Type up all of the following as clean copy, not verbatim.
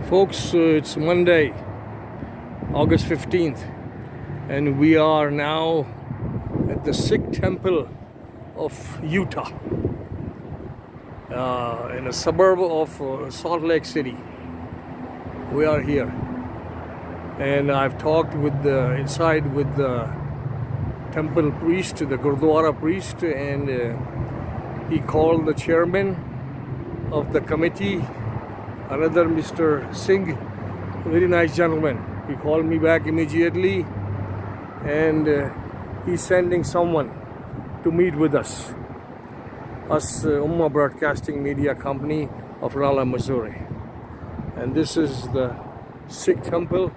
Folks, it's Monday, August 15th, and we are now at the Sikh temple of Utah, in a suburb of Salt Lake City. We are here, and I've talked with inside with the temple priest, the Gurdwara priest, and he called the chairman of the committee, another Mr. Singh, a very nice gentleman. He called me back immediately, and he's sending someone to meet with us. Ummah Broadcasting Media Company of Rolla, Missouri. And this is the Sikh temple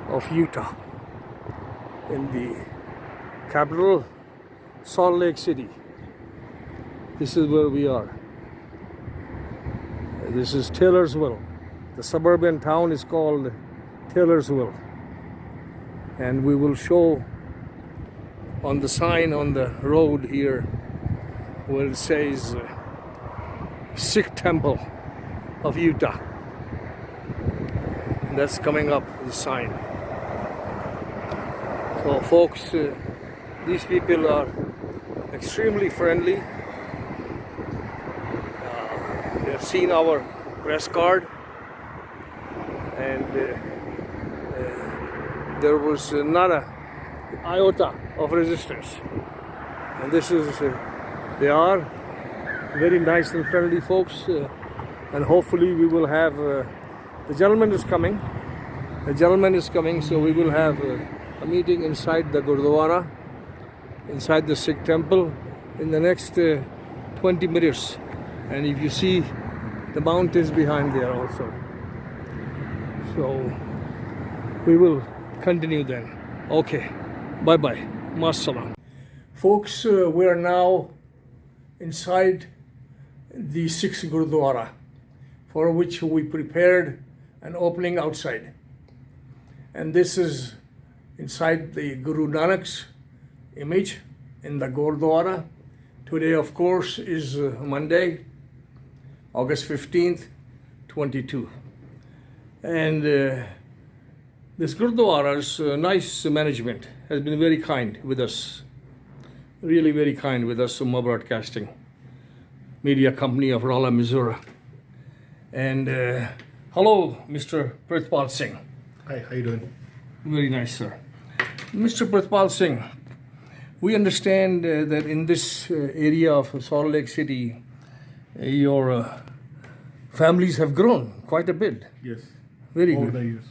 of Utah in the capital, Salt Lake City. This is where we are. This is Taylorsville. The suburban town is called Taylorsville. And we will show on the sign on the road here where it says Sikh Temple of Utah. And that's coming up, the sign. So folks, these people are extremely friendly. They have seen our press card, and there was not an iota of resistance. And this is, they are very nice and friendly folks, and hopefully we will have, the gentleman is coming, so we will have a meeting inside the Gurdwara, inside the Sikh temple in the next 20 minutes. And if you see the mountains behind there also. So we will continue then. Okay, bye-bye. Masalam. Folks, we are now inside the SIKHS Gurdwara, for which we prepared an opening outside. And this is inside the Guru Nanak's image in the Gurdwara. Today, of course, is Monday, August 15th, 22. And this Gurdwara's nice management has been very kind with us. Really very kind with us, Ummah Broadcasting Media Company of Rolla, Missouri. And hello, Mr. Prithpal Singh. Hi, how you doing? Very nice, sir. Mr. Prithpal Singh, we understand that in this area of Salt Lake City, your families have grown quite a bit. Yes. Very Over good. the years.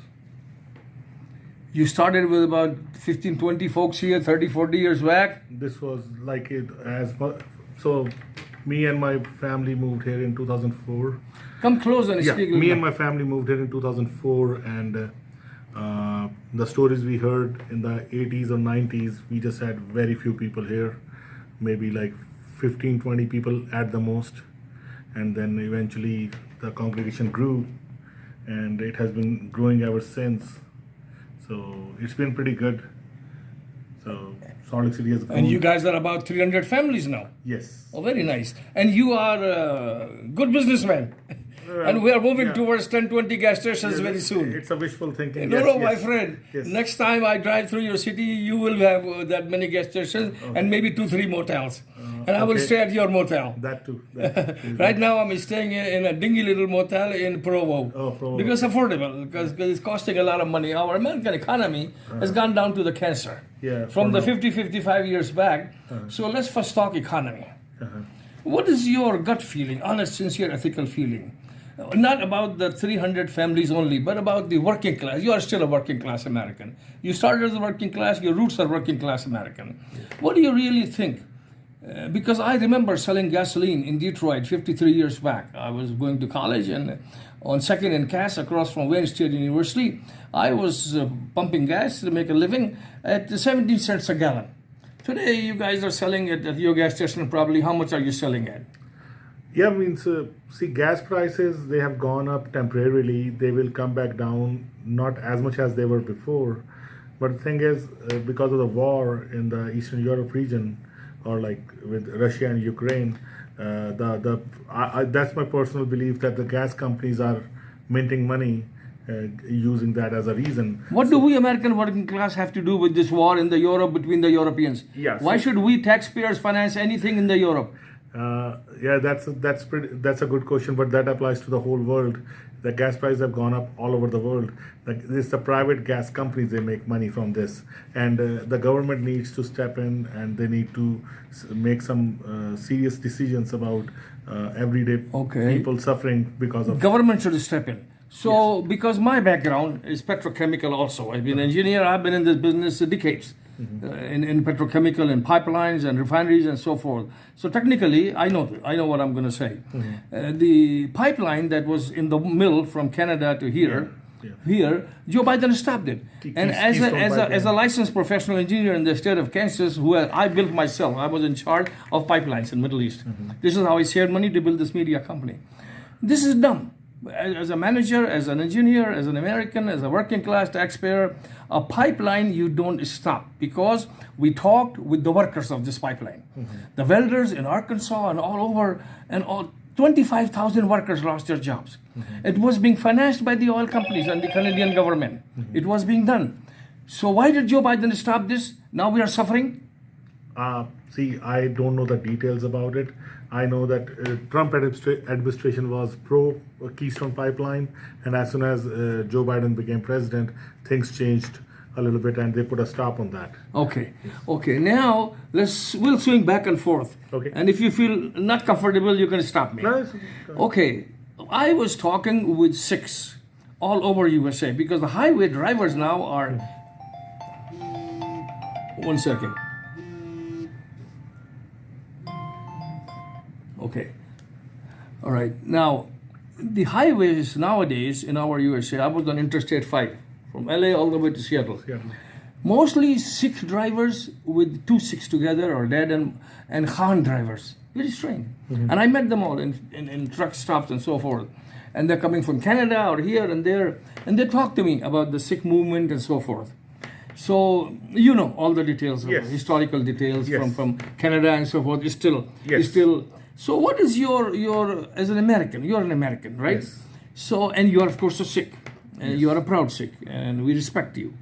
You started with about 15, 20 folks here 30, 40 years back. This was like it as so. Me and my family moved here in 2004. Come close and Yeah, speak. me and my family moved here in 2004, and the stories we heard in the 80s or 90s, we just had very few people here, maybe like 15, 20 people at the most. And then eventually the congregation grew, and it has been growing ever since. So it's been pretty good. So Salt Lake City has grown. And you guys are about 300 families now. Yes. Oh, very nice. And you are a good businessman. And we are moving towards 10, 20 gas stations very soon. It's a wishful thinking. No, my friend. Yes. Next time I drive through your city, you will have that many gas stations and maybe 2-3 motels. And I will stay at your motel. That too. Right now I'm staying in a dingy little motel in Provo. Oh, Provo. Because affordable, because it's costing a lot of money. Our American economy has gone down to the cancer. Yeah, From the 50, 55 years back. So let's first talk economy. What is your gut feeling, honest, sincere, ethical feeling? Not about the 300 families only, but about the working class. You are still a working class American. You started as a working class, your roots are working class American. What do you really think? Because I remember selling gasoline in Detroit 53 years back. I was going to college, and on 2nd and Cass across from Wayne State University, I was pumping gas to make a living at 17 cents a gallon. Today, you guys are selling it at your gas station probably. How much are you selling at? Yeah, means see, gas prices, they have gone up temporarily. They will come back down, not as much as they were before. But the thing is, because of the war in the Eastern Europe region, or like with Russia and Ukraine, that's my personal belief that the gas companies are minting money, using that as a reason. What do we American working class have to do with this war in the Europe between the Europeans? Yeah, Why so- should we taxpayers finance anything in the Europe? Yeah, that's a good question, but that applies to the whole world. The gas prices have gone up all over the world. It's the private gas companies, they make money from this, and the government needs to step in, and they need to make some serious decisions about everyday Okay. people suffering because of. Government should step in. So, because my background is petrochemical also, I've been an engineer, I've been in this business decades, in petrochemical and pipelines and refineries and so forth. So technically, I know what I'm going to say. The pipeline that was in the mill from Canada to here, Joe Biden stopped it. And as a licensed professional engineer in the state of Kansas, I built myself, I was in charge of pipelines in Middle East. This is how I shared money to build this media company. This is dumb. As a manager, as an engineer, as an American, as a working class taxpayer, a pipeline you don't stop, because we talked with the workers of this pipeline. The welders in Arkansas and all over, and all 25,000 workers lost their jobs. It was being financed by the oil companies and the Canadian government. It was being done. So why did Joe Biden stop this? Now we are suffering? See, I don't know the details about it. I know that Trump administration was pro Keystone Pipeline, and as soon as Joe Biden became president, things changed a little bit, and they put a stop on that. Okay. Okay. Now we'll swing back and forth. Okay. And if you feel not comfortable, you can stop me. No, it's- Okay. I was talking with SIKHS all over USA, because the highway drivers now are. 1 second. Okay. All right. Now, the highways nowadays in our USA, I was on Interstate 5 from LA all the way to Seattle. Yeah. Mostly Sikh drivers with two Sikhs together, or dad and Khan drivers. Very strange. And I met them all in truck stops and so forth. And they're coming from Canada or here and there. And they talk to me about the Sikh movement and so forth. So, you know, all the details, Yes. historical details Yes. from Canada and so forth. Is still. Yes. So what is your, as an American, you're an American, right? Yes. So, and you are of course a Sikh. And you are a proud Sikh, and we respect you.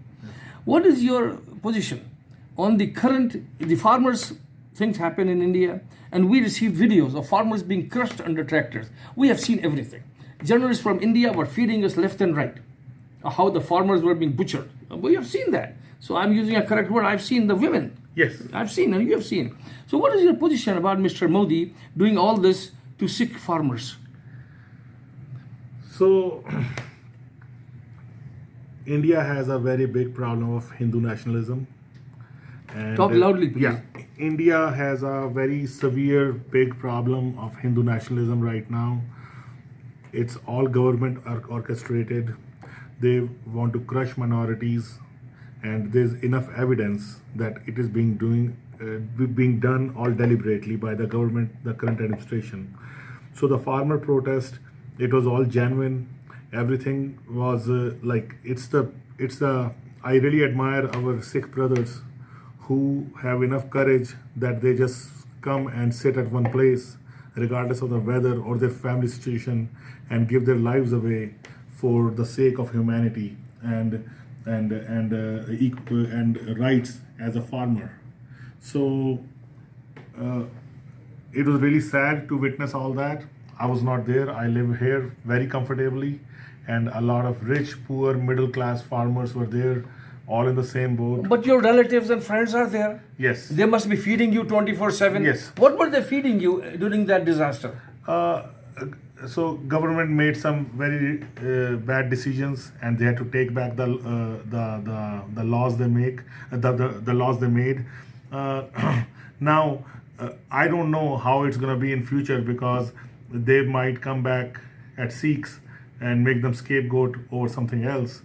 What is your position on the farmers, things happen in India, and we receive videos of farmers being crushed under tractors. We have seen everything. Journalists from India were feeding us left and right, how the farmers were being butchered. We have seen that. So I'm using a correct word. I've seen the women. Yes. I've seen, and you have seen. So what is your position about Mr. Modi doing all this to Sikh farmers? So, India has a very big problem of Hindu nationalism. And, Talk loudly, please. Yeah, India has a very severe, big problem of Hindu nationalism right now. It's all government orchestrated. They want to crush minorities, and there's enough evidence that it is being done all deliberately by the government, the current administration. So the farmer protest, it was all genuine. Everything was I really admire our Sikh brothers who have enough courage that they just come and sit at one place regardless of the weather or their family situation, and give their lives away for the sake of humanity and rights as a farmer. So it was really sad to witness all that. I was not there. I live here very comfortably, and a lot of rich, poor, middle class farmers were there, all in the same boat. But your relatives and friends are there. Yes. They must be feeding you 24/7. Yes. What were they feeding you during that disaster? So government made some very bad decisions, and they had to take back the laws they make, the laws they made. Now, I don't know how it's going to be in future, because they might come back at SIKHS and make them scapegoat over something else,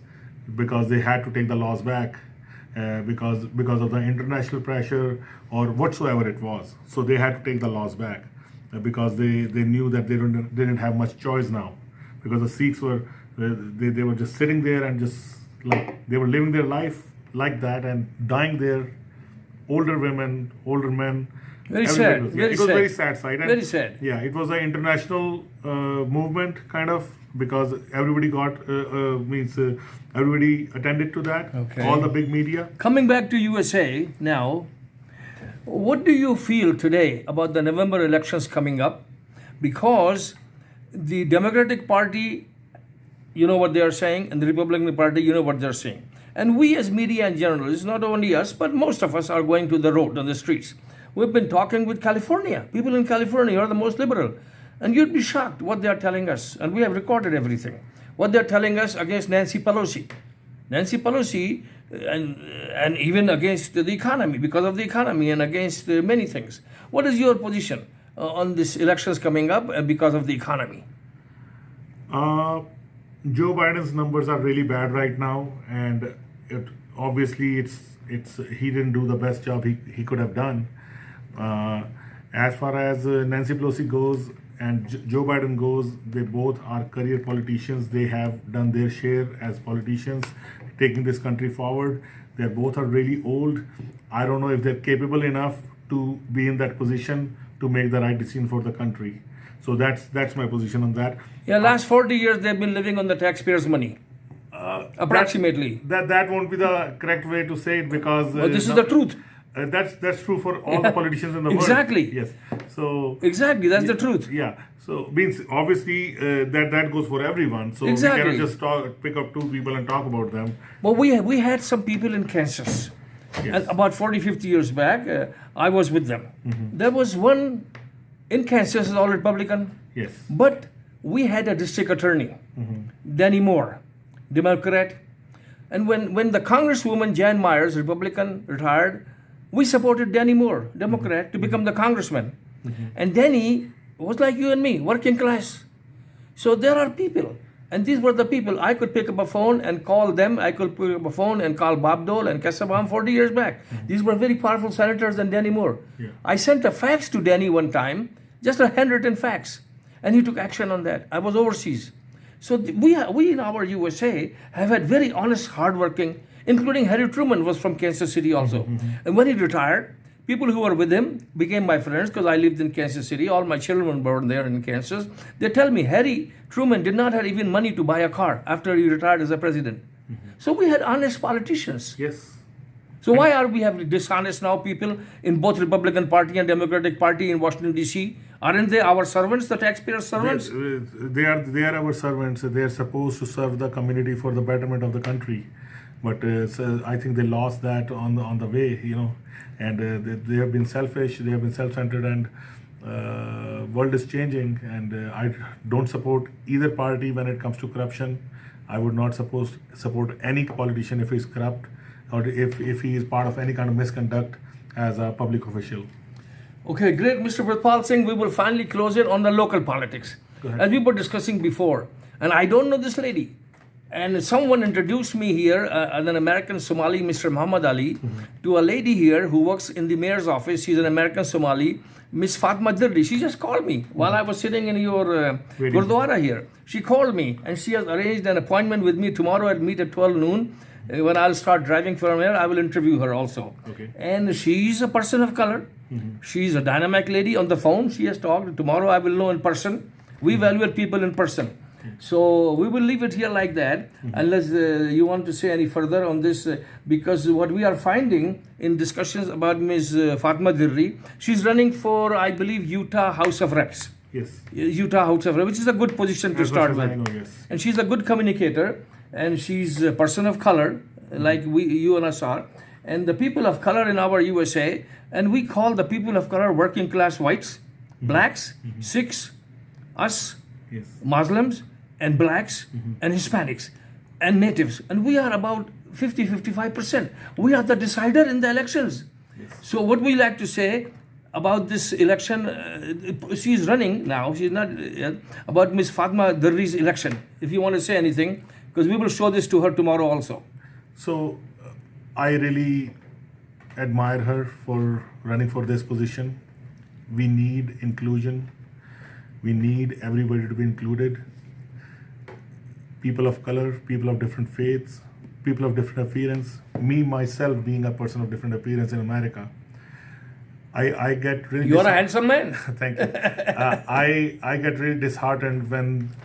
because they had to take the laws back because of the international pressure or whatsoever it was. So they had to take the laws back because they knew that they didn't have much choice now, because the Sikhs were they were just sitting there and just like they were living their life like that and dying there, older women, older men. Very Everybody sad. was- Very it was sad. very sad sight. And Very sad. Yeah, it was an international movement kind of because everybody everybody attended to that. Okay. All the big media. Coming back to USA now, what do you feel today about the November elections coming up? Because the Democratic Party, you know what they are saying, and the Republican Party, you know what they're saying. And we as media and journalists, not only us, but most of us are going to the road, on the streets. We've been talking with California. People in California are the most liberal. And you'd be shocked what they are telling us. And we have recorded everything. What they're telling us against Nancy Pelosi. Nancy Pelosi, and even against the economy, because of the economy, and against many things. What is your position on these elections coming up and because of the economy? Joe Biden's numbers are really bad right now, and obviously he didn't do the best job he could have done. As far as Nancy Pelosi goes and Joe Biden goes, they both are career politicians. They have done their share as politicians, taking this country forward. They both are really old. I don't know if they're capable enough to be in that position to make the right decision for the country. So that's my position on that. Yeah, last 40 years they've been living on the taxpayers' money. Approximately. That won't be the correct way to say it, because But this is the truth. That's true for all the politicians in the world. Exactly. Yes. So Exactly, that's the truth. yeah. So means obviously that goes for everyone. So Exactly. we cannot just pick up two people and talk about them. Well, we had some people in Kansas. Yes. And about 40, 50 years back, I was with them. There was one in Kansas, all Republican. Yes. But we had a district attorney, Danny Moore, Democrat. And when the Congresswoman Jan Myers, Republican, retired, we supported Danny Moore, Democrat, to become the congressman. And Danny was like you and me, working class. So there are people. And these were the people. I could pick up a phone and call them. I could pick up a phone and call Bob Dole and Kesabaum 40 years back. These were very powerful senators than Danny Moore. Yeah. I sent a fax to Danny one time, just a handwritten fax. And he took action on that. I was overseas. So we in our USA have had very honest, hardworking, including Harry Truman was from Kansas City also. And when he retired, people who were with him became my friends because I lived in Kansas City. All my children were born there in Kansas. They tell me Harry Truman did not have even money to buy a car after he retired as a president. So we had honest politicians. Yes. So why are we having dishonest now people in both Republican Party and Democratic Party in Washington D.C.? Aren't they our servants, the taxpayers' servants? They are our servants. They are supposed to serve the community for the betterment of the country. But so I think they lost that on the way, and they have been selfish. They have been self-centered, and world is changing. And I don't support either party when it comes to corruption. I would not support any politician if he's corrupt, or if he is part of any kind of misconduct as a public official. Okay, great, Mr. Pratpal Singh. We will finally close it on the local politics. Go ahead. As we were discussing before, and I don't know this lady. And someone introduced me here, an American Somali, Mr. Muhammad Ali, to a lady here who works in the mayor's office. She's an American Somali, Miss Fatma Dirdi. She just called me while I was sitting in your Gurdwara here. She called me and she has arranged an appointment with me tomorrow. I'll meet at 12 noon. When I'll start driving from here, I will interview her also. Okay. And she's a person of color. She's a dynamic lady on the phone. She has talked. Tomorrow I will know in person. We evaluate people in person. So we will leave it here like that, unless you want to say any further on this, because what we are finding in discussions about Ms. Fatma Dirri, she's running for, I believe, Utah House of Reps. Yes. Utah House of Reps, which is a good position to As start much as I with. know, yes. And she's a good communicator, and she's a person of color, like you and us are. And the people of color in our USA, and we call the people of color working class whites, blacks, Sikhs, us, Yes. Muslims, and blacks, and Hispanics, and natives. And we are about 55%. We are the decider in the elections. Yes. So what we like to say about this election, she's running now, she's not, about Ms. Fatma Dirri's election. If you want to say anything, because we will show this to her tomorrow also. So I really admire her for running for this position. We need inclusion. We need everybody to be included. People of color, people of different faiths, people of different appearance. Me, myself, being a person of different appearance in America, I get really... You are a handsome man. Thank you. I get really disheartened when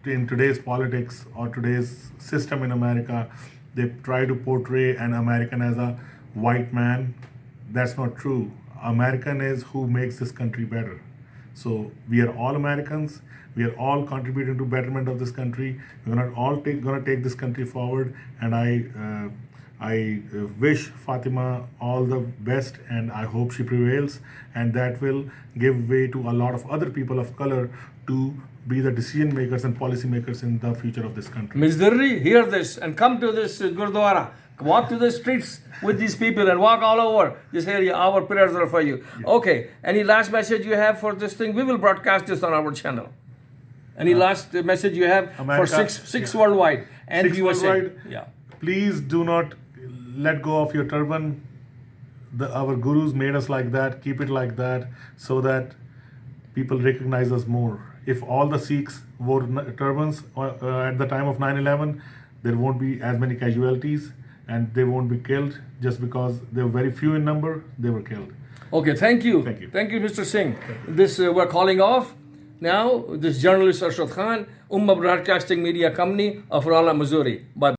in today's politics or today's system in America, they try to portray an American as a white man. That's not true. American is who makes this country better. So we are all Americans. We are all contributing to betterment of this country. We're gonna take this country forward. And I wish Fatima all the best, and I hope she prevails. And that will give way to a lot of other people of color to be the decision makers and policy makers in the future of this country. Ms. Dirri, hear this and come to this Gurdwara. Walk to the streets with these people and walk all over this area. Our prayers are for you. Yeah. Okay. Any last message you have for this thing? We will broadcast this on our channel. Any last message you have America, for SIKHS worldwide and SIKHS USA? Worldwide, yeah. Please do not let go of your turban. Our gurus made us like that. Keep it like that so that people recognize us more. If all the Sikhs wore turbans at the time of 9/11, there won't be as many casualties and they won't be killed just because they were very few in number. They were killed. Okay, thank you. Thank you. Thank you, Mr. Singh. This we're calling off now. This journalist Arshad Khan, Ummah Broadcasting Media Company of Rolla, Missouri. Bye.